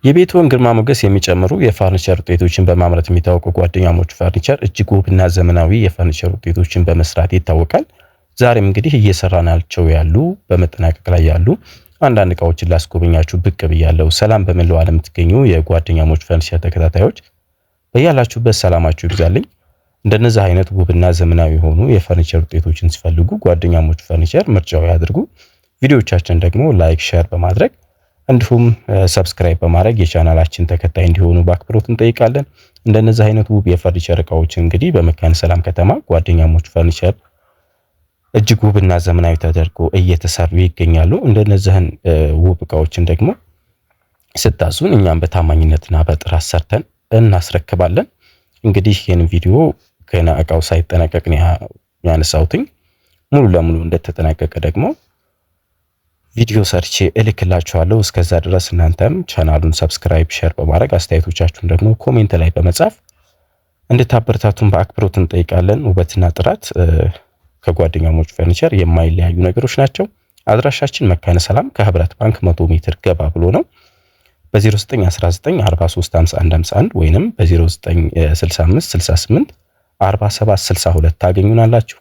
የቤትዎን ግርማ ሞገስ የሚጨምሩ የፈርኒቸር ውጤቶችን በማምረት የሚታወቀው ጓደኛሞች ፈርኒቸር እጅግ ውብና ዘመናዊ የፈርኒቸር ውጤቶችን በመስራት ይታወቃል። ዛሬም እንግዲህ እየሰራናቸው ያሉ በመጠናቀቅ ላይ ያሉ አንዳንድ እቃዎችን ላስጎበኛችሁ ብቅ ብያለሁ። ሰላም በመላው ዓለም የምትገኙ የጓደኛሞች ፈርኒቸር ተከታታዮች በያላችሁበት ሰላማችሁ ይብዛልኝ። እንደነዚህ አይነት ውብና ዘመናዊ የሆኑ የፈርኒቸር ውጤቶችን ሲፈልጉ ጓደኛሞች ፈርኒቸር ምርጫው ያድርጉ። ቪዲዮዎቻችን ደግሞ ላይክ፣ ሼር በማድረግ እንዲሁም ሰብስክራይብ በማድረግ የቻናላችን ተከታይ እንዲሆኑ በአክብሮት እንጠይቃለን። እንደነዚህ አይነት ውብ የፈርኒቸር እቃዎችን እንግዲህ በመካነ ሰላም ከተማ ጓደኛሞች ፈርኒቸር እጅግ ውብና ዘመናዊ ተደርጎ እየተሰሩ ይገኛሉ። እንደነዚህን ውብ እቃዎችን ደግሞ ስታዙን እኛም በታማኝነትና በጥራት ሰርተን እናስረክባለን። እንግዲህ ይህን ቪዲዮ ገና እቃው ሳይጠናቀቅ ነው ያነሳሁትኝ። ሙሉ ለሙሉ እንደተጠናቀቀ ደግሞ ቪዲዮ ሰርቼ እልክላችኋለሁ። እስከዛ ድረስ እናንተም ቻናሉን ሰብስክራይብ፣ ሼር በማድረግ አስተያየቶቻችሁን ደግሞ ኮሜንት ላይ በመጻፍ እንድታበረታቱን በአክብሮት እንጠይቃለን። ውበትና ጥራት ከጓደኛሞች ፈርኒቸር የማይለያዩ ነገሮች ናቸው። አድራሻችን መካነ ሰላም ከህብረት ባንክ 100 ሜትር ገባ ብሎ ነው። በ0919435151 ወይንም በ0965684762 ታገኙናላችሁ።